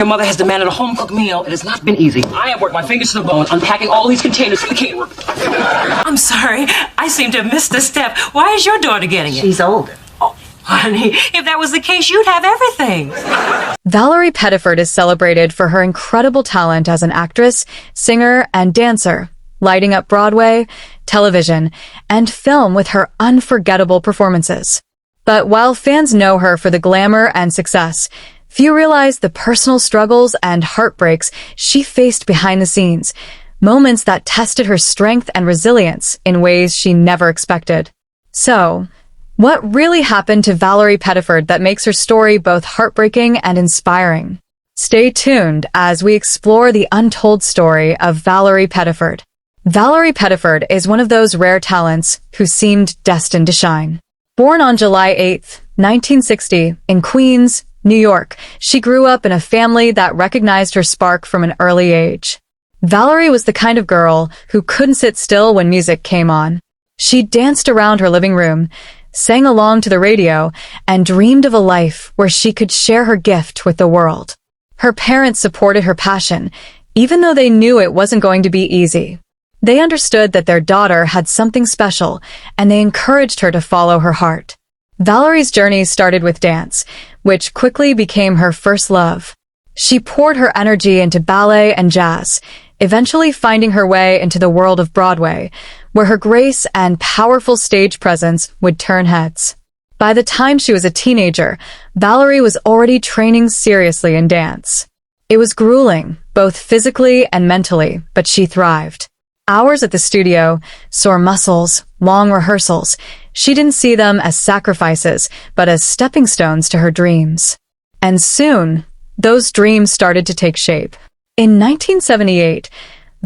Your mother has demanded a home-cooked meal. It has not been easy. I have worked my fingers to the bone unpacking all these containers from the caterer. I'm sorry. I seem to have missed a step. Why is your daughter getting it? She's older. Oh, honey, if that was the case, you'd have everything. Valarie Pettiford is celebrated for her incredible talent as an actress, singer, and dancer, lighting up Broadway, television, and film with her unforgettable performances. But while fans know her for the glamour and success, few realize the personal struggles and heartbreaks she faced behind the scenes, moments that tested her strength and resilience in ways she never expected. So, what really happened to Valarie Pettiford that makes her story both heartbreaking and inspiring? Stay tuned as we explore the untold story of Valarie Pettiford. Valarie Pettiford is one of those rare talents who seemed destined to shine. Born on July 8, 1960, in Queens, New York, she grew up in a family that recognized her spark from an early age. Valarie was the kind of girl who couldn't sit still when music came on. She danced around her living room, sang along to the radio, and dreamed of a life where she could share her gift with the world. Her parents supported her passion, even though they knew it wasn't going to be easy. They understood that their daughter had something special, and they encouraged her to follow her heart. Valarie's journey started with dance, which quickly became her first love. She poured her energy into ballet and jazz, eventually finding her way into the world of Broadway, where her grace and powerful stage presence would turn heads. By the time she was a teenager, Valarie was already training seriously in dance. It was grueling, both physically and mentally, but she thrived. Hours at the studio, sore muscles, long rehearsals. She didn't see them as sacrifices, but as stepping stones to her dreams. And soon, those dreams started to take shape. In 1978,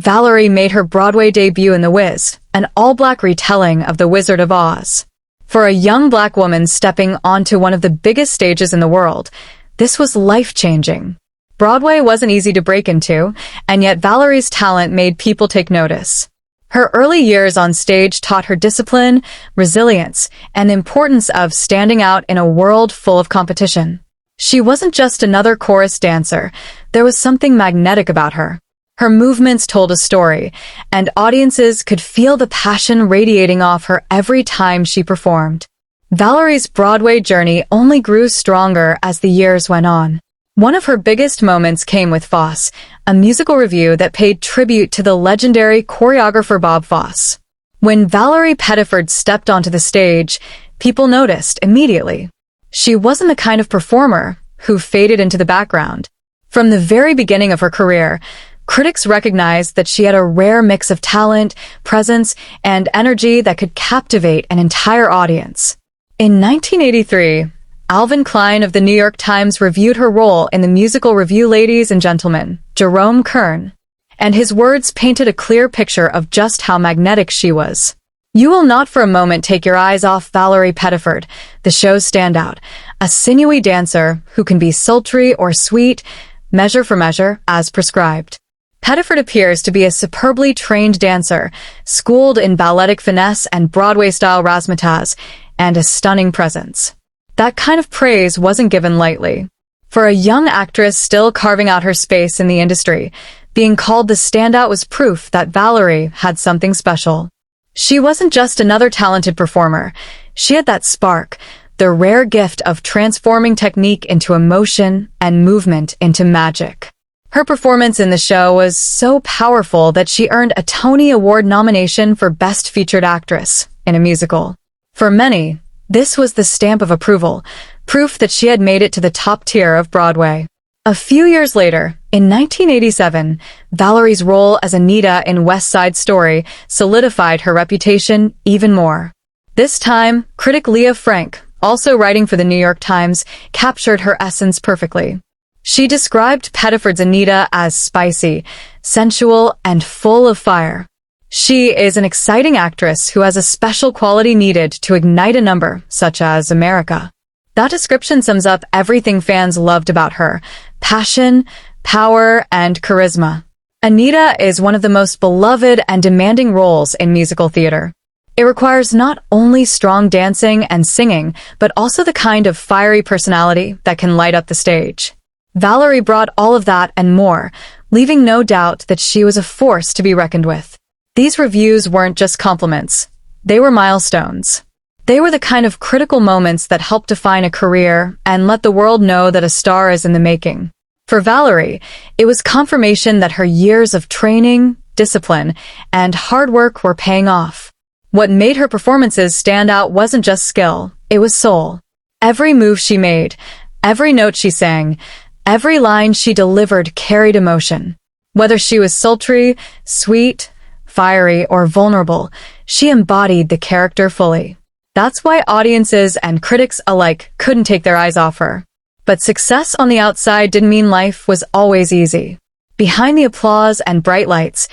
Valarie made her Broadway debut in The Wiz, an all-black retelling of The Wizard of Oz. For a young black woman stepping onto one of the biggest stages in the world, this was life-changing. Broadway wasn't easy to break into, and yet Valarie's talent made people take notice. Her early years on stage taught her discipline, resilience, and the importance of standing out in a world full of competition. She wasn't just another chorus dancer. There was something magnetic about her. Her movements told a story, and audiences could feel the passion radiating off her every time she performed. Valarie's Broadway journey only grew stronger as the years went on. One of her biggest moments came with Fosse, a musical revue that paid tribute to the legendary choreographer Bob Fosse. When Valarie Pettiford stepped onto the stage, people noticed immediately. She wasn't the kind of performer who faded into the background. From the very beginning of her career, critics recognized that she had a rare mix of talent, presence, and energy that could captivate an entire audience. In 1983, Alvin Klein of the New York Times reviewed her role in the musical revue Ladies and Gentlemen, Jerome Kern, and his words painted a clear picture of just how magnetic she was. You will not for a moment take your eyes off Valarie Pettiford, the show's standout, a sinewy dancer who can be sultry or sweet, measure for measure, as prescribed. Pettiford appears to be a superbly trained dancer, schooled in balletic finesse and Broadway-style razzmatazz, and a stunning presence. That kind of praise wasn't given lightly. For a young actress still carving out her space in the industry, being called the standout was proof that Valarie had something special. She wasn't just another talented performer. She had that spark, the rare gift of transforming technique into emotion and movement into magic. Her performance in the show was so powerful that she earned a Tony Award nomination for Best Featured Actress in a musical. For many, this was the stamp of approval, proof that she had made it to the top tier of Broadway. A few years later, in 1987, Valarie's role as Anita in West Side Story solidified her reputation even more. This time, critic Leah Frank, also writing for the New York Times, captured her essence perfectly. She described Pettiford's Anita as spicy, sensual, and full of fire. She is an exciting actress who has a special quality needed to ignite a number, such as America. That description sums up everything fans loved about her: passion, power, and charisma. Anita is one of the most beloved and demanding roles in musical theater. It requires not only strong dancing and singing, but also the kind of fiery personality that can light up the stage. Valarie brought all of that and more, leaving no doubt that she was a force to be reckoned with. These reviews weren't just compliments. They were milestones. They were the kind of critical moments that help define a career and let the world know that a star is in the making. For Valarie, it was confirmation that her years of training, discipline, and hard work were paying off. What made her performances stand out wasn't just skill, it was soul. Every move she made, every note she sang, every line she delivered carried emotion. Whether she was sultry, sweet, fiery, or vulnerable, she embodied the character fully. That's why audiences and critics alike couldn't take their eyes off her. But success on the outside didn't mean life was always easy. Behind the applause and bright lights,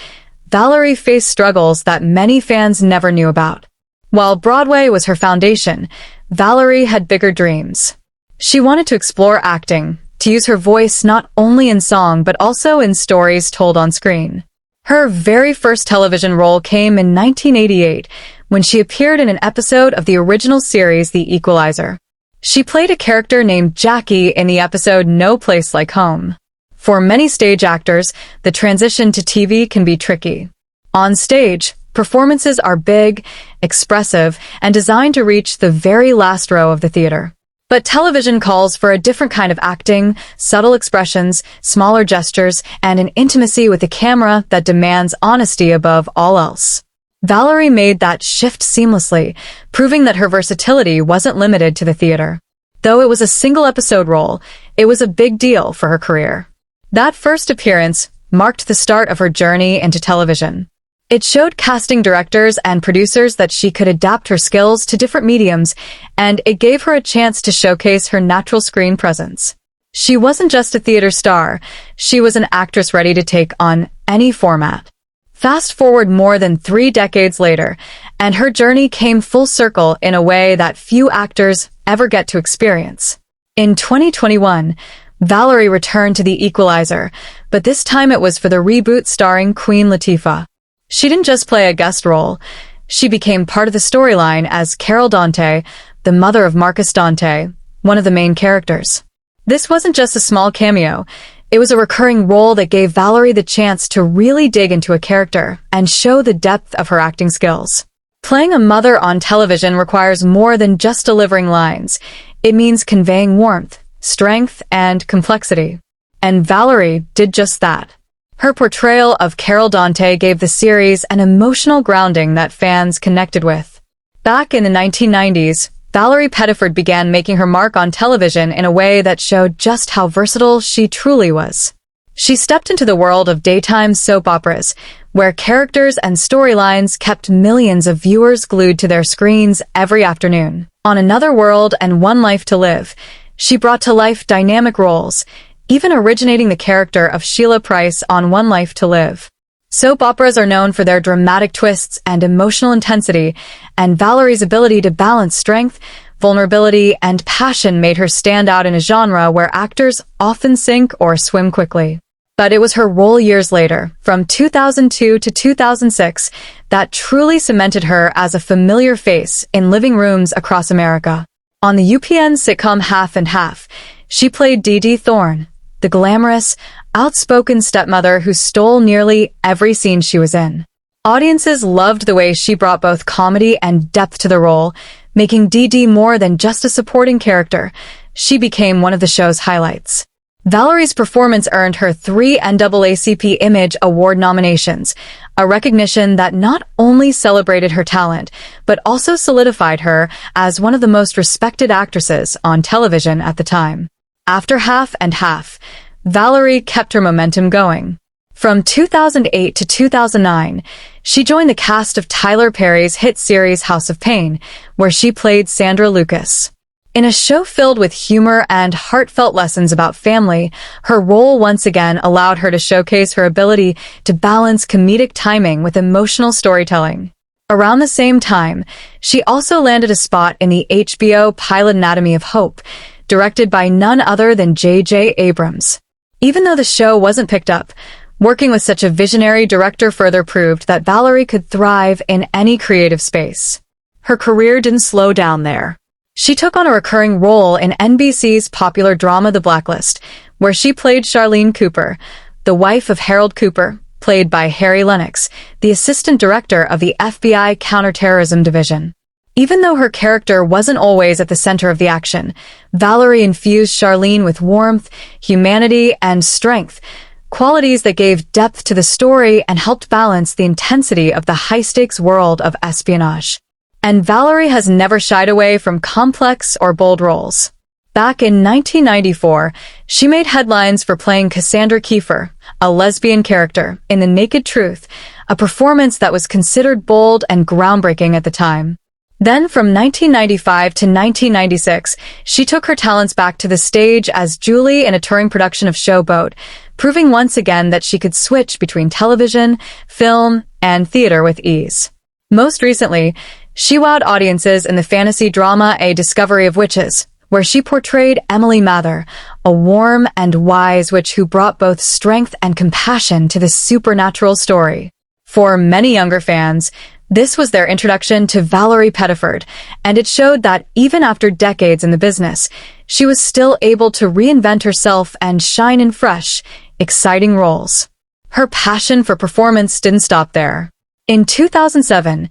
Valarie faced struggles that many fans never knew about. While Broadway was her foundation, Valarie had bigger dreams. She wanted to explore acting, to use her voice not only in song but also in stories told on screen. Her very first television role came in 1988 when she appeared in an episode of the original series The Equalizer. She played a character named Jackie in the episode No Place Like Home. For many stage actors, the transition to TV can be tricky. On stage, performances are big, expressive, and designed to reach the very last row of the theater. But television calls for a different kind of acting, subtle expressions, smaller gestures, and an intimacy with the camera that demands honesty above all else. Valarie made that shift seamlessly, proving that her versatility wasn't limited to the theater. Though it was a single-episode role, it was a big deal for her career. That first appearance marked the start of her journey into television. It showed casting directors and producers that she could adapt her skills to different mediums, and it gave her a chance to showcase her natural screen presence. She wasn't just a theater star, she was an actress ready to take on any format. Fast forward more than 3 decades later, and her journey came full circle in a way that few actors ever get to experience. In 2021, Valarie returned to The Equalizer, but this time it was for the reboot starring Queen Latifah. She didn't just play a guest role, she became part of the storyline as Carol Dante, the mother of Marcus Dante, one of the main characters. This wasn't just a small cameo, it was a recurring role that gave Valarie the chance to really dig into a character and show the depth of her acting skills. Playing a mother on television requires more than just delivering lines. It means conveying warmth, strength, and complexity. And Valarie did just that. Her portrayal of Carol Dante gave the series an emotional grounding that fans connected with. Back in the 1990s, Valarie Pettiford began making her mark on television in a way that showed just how versatile she truly was. She stepped into the world of daytime soap operas, where characters and storylines kept millions of viewers glued to their screens every afternoon. On Another World and One Life to Live, she brought to life dynamic roles, even originating the character of Sheila Price on One Life to Live. Soap operas are known for their dramatic twists and emotional intensity, and Valarie's ability to balance strength, vulnerability, and passion made her stand out in a genre where actors often sink or swim quickly. But it was her role years later, from 2002 to 2006, that truly cemented her as a familiar face in living rooms across America. On the UPN sitcom Half and Half, she played Dee Dee Thorne, the glamorous, outspoken stepmother who stole nearly every scene she was in. Audiences loved the way she brought both comedy and depth to the role, making Dee Dee more than just a supporting character. She became one of the show's highlights. Valarie's performance earned her 3 NAACP Image Award nominations, a recognition that not only celebrated her talent, but also solidified her as one of the most respected actresses on television at the time. After Half and Half, Valarie kept her momentum going. From 2008 to 2009, she joined the cast of Tyler Perry's hit series House of Pain, where she played Sandra Lucas. In a show filled with humor and heartfelt lessons about family, her role once again allowed her to showcase her ability to balance comedic timing with emotional storytelling. Around the same time, she also landed a spot in the HBO pilot Anatomy of Hope, directed by none other than J.J. Abrams. Even though the show wasn't picked up, working with such a visionary director further proved that Valarie could thrive in any creative space. Her career didn't slow down there. She took on a recurring role in NBC's popular drama The Blacklist, where she played Charlene Cooper, the wife of Harold Cooper, played by Harry Lennox, the assistant director of the FBI Counterterrorism Division. Even though her character wasn't always at the center of the action, Valarie infused Charlene with warmth, humanity, and strength, qualities that gave depth to the story and helped balance the intensity of the high-stakes world of espionage. And Valarie has never shied away from complex or bold roles. Back in 1994, she made headlines for playing Cassandra Kiefer, a lesbian character, in The Naked Truth, a performance that was considered bold and groundbreaking at the time. Then, from 1995 to 1996, she took her talents back to the stage as Julie in a touring production of Showboat, proving once again that she could switch between television, film, and theater with ease. Most recently, she wowed audiences in the fantasy drama A Discovery of Witches, where she portrayed Emily Mather, a warm and wise witch who brought both strength and compassion to this supernatural story. For many younger fans, this was their introduction to Valarie Pettiford, and it showed that even after decades in the business, she was still able to reinvent herself and shine in fresh, exciting roles. Her passion for performance didn't stop there. In 2007,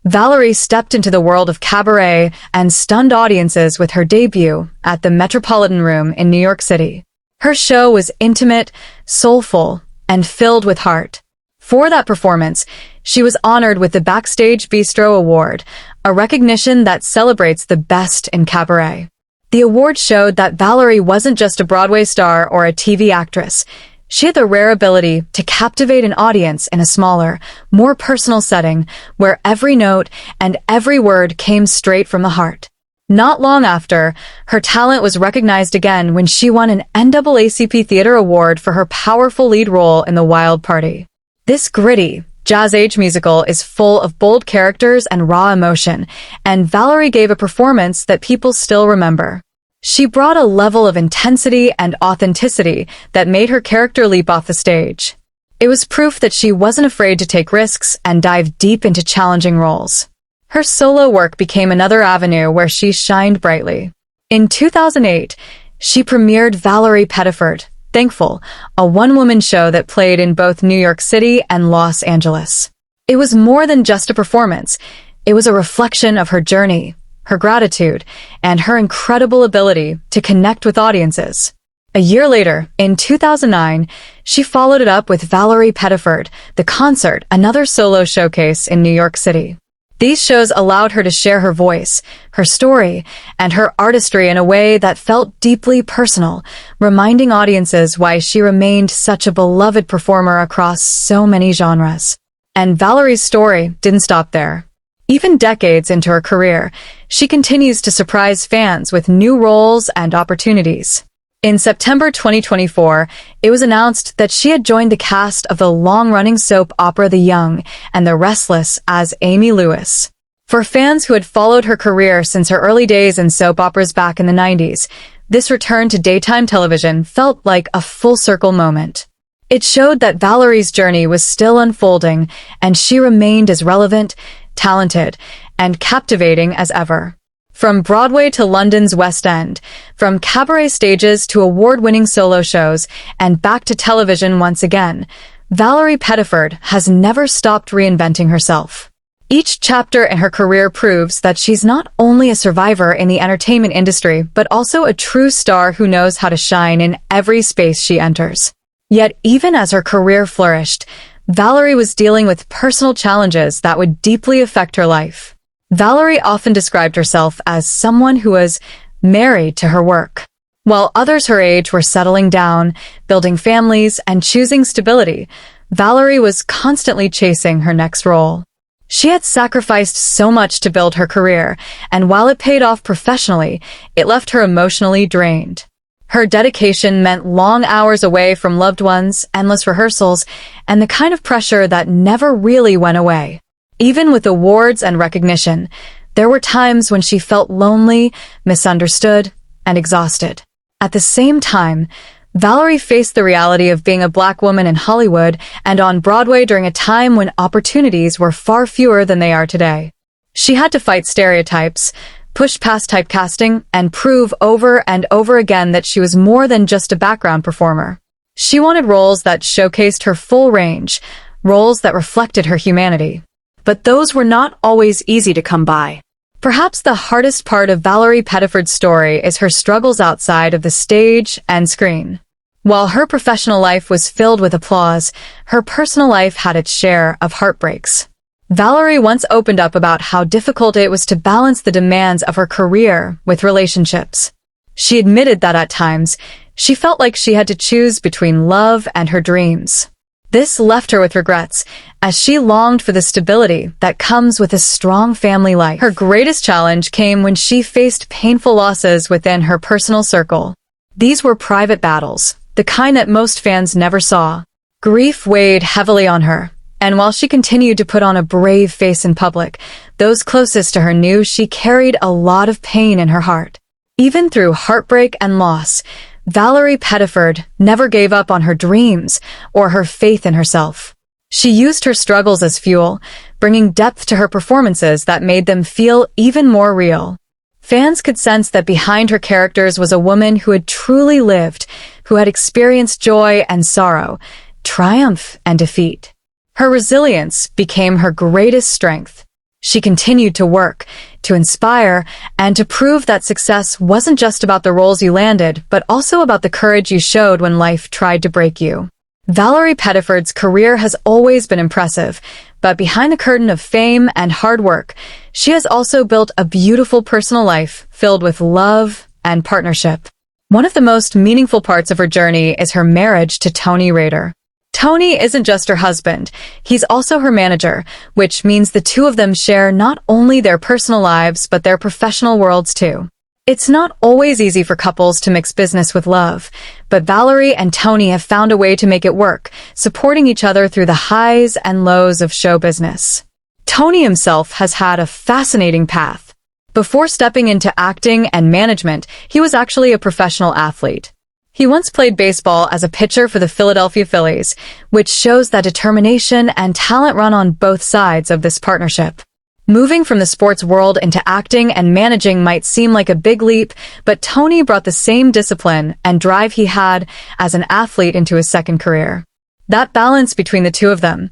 Valarie stepped into the world of cabaret and stunned audiences with her debut at the Metropolitan Room in New York City. Her show was intimate, soulful, and filled with heart. For that performance, she was honored with the Backstage Bistro Award, a recognition that celebrates the best in cabaret. The award showed that Valarie wasn't just a Broadway star or a TV actress. She had the rare ability to captivate an audience in a smaller, more personal setting where every note and every word came straight from the heart. Not long after, her talent was recognized again when she won an NAACP Theater Award for her powerful lead role in The Wild Party. This gritty, jazz-age musical is full of bold characters and raw emotion, and Valarie gave a performance that people still remember. She brought a level of intensity and authenticity that made her character leap off the stage. It was proof that she wasn't afraid to take risks and dive deep into challenging roles. Her solo work became another avenue where she shined brightly. In 2008, she premiered Valarie Pettiford, Thankful, a one-woman show that played in both New York City and Los Angeles. It was more than just a performance. It was a reflection of her journey, her gratitude, and her incredible ability to connect with audiences. A year later, in 2009, she followed it up with Valarie Pettiford, The Concert, another solo showcase in New York City. These shows allowed her to share her voice, her story, and her artistry in a way that felt deeply personal, reminding audiences why she remained such a beloved performer across so many genres. And Valarie's story didn't stop there. Even decades into her career, she continues to surprise fans with new roles and opportunities. In September 2024, it was announced that she had joined the cast of the long-running soap opera The Young and the Restless as Amy Lewis. For fans who had followed her career since her early days in soap operas back in the 90s, this return to daytime television felt like a full-circle moment. It showed that Valarie's journey was still unfolding, and she remained as relevant, talented, and captivating as ever. From Broadway to London's West End, from cabaret stages to award-winning solo shows, and back to television once again, Valarie Pettiford has never stopped reinventing herself. Each chapter in her career proves that she's not only a survivor in the entertainment industry, but also a true star who knows how to shine in every space she enters. Yet even as her career flourished, Valarie was dealing with personal challenges that would deeply affect her life. Valarie often described herself as someone who was married to her work. While others her age were settling down, building families, and choosing stability, Valarie was constantly chasing her next role. She had sacrificed so much to build her career, and while it paid off professionally, it left her emotionally drained. Her dedication meant long hours away from loved ones, endless rehearsals, and the kind of pressure that never really went away. Even with awards and recognition, there were times when she felt lonely, misunderstood, and exhausted. At the same time, Valarie faced the reality of being a Black woman in Hollywood and on Broadway during a time when opportunities were far fewer than they are today. She had to fight stereotypes, push past typecasting, and prove over and over again that she was more than just a background performer. She wanted roles that showcased her full range, roles that reflected her humanity. But those were not always easy to come by. Perhaps the hardest part of Valarie Pettiford's story is her struggles outside of the stage and screen. While her professional life was filled with applause, her personal life had its share of heartbreaks. Valarie once opened up about how difficult it was to balance the demands of her career with relationships. She admitted that at times, she felt like she had to choose between love and her dreams. This left her with regrets, as she longed for the stability that comes with a strong family life. Her greatest challenge came when she faced painful losses within her personal circle. These were private battles, the kind that most fans never saw. Grief weighed heavily on her, and while she continued to put on a brave face in public, those closest to her knew she carried a lot of pain in her heart. Even through heartbreak and loss, Valarie Pettiford never gave up on her dreams or her faith in herself. She used her struggles as fuel, bringing depth to her performances that made them feel even more real. Fans could sense that behind her characters was a woman who had truly lived, who had experienced joy and sorrow, triumph and defeat. Her resilience became her greatest strength. She continued to work, to inspire, and to prove that success wasn't just about the roles you landed, but also about the courage you showed when life tried to break you. Valarie Pettiford's career has always been impressive, but behind the curtain of fame and hard work, she has also built a beautiful personal life filled with love and partnership. One of the most meaningful parts of her journey is her marriage to Tony Rader. Tony isn't just her husband, he's also her manager, which means the two of them share not only their personal lives but their professional worlds too. It's not always easy for couples to mix business with love, but Valarie and Tony have found a way to make it work, supporting each other through the highs and lows of show business. Tony himself has had a fascinating path. Before stepping into acting and management, he was actually a professional athlete. He once played baseball as a pitcher for the Philadelphia Phillies, which shows that determination and talent run on both sides of this partnership. Moving from the sports world into acting and managing might seem like a big leap, but Tony brought the same discipline and drive he had as an athlete into his second career. That balance between the two of them,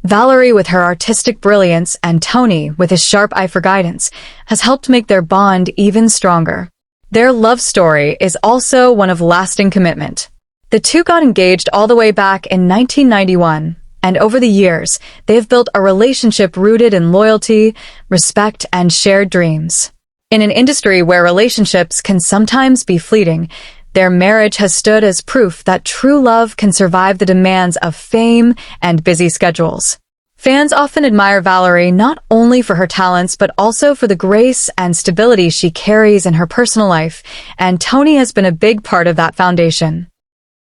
Valarie with her artistic brilliance and Tony with his sharp eye for guidance, has helped make their bond even stronger. Their love story is also one of lasting commitment. The two got engaged all the way back in 1991, and over the years, they have built a relationship rooted in loyalty, respect, and shared dreams. In an industry where relationships can sometimes be fleeting, their marriage has stood as proof that true love can survive the demands of fame and busy schedules. Fans often admire Valarie not only for her talents but also for the grace and stability she carries in her personal life, and Tony has been a big part of that foundation.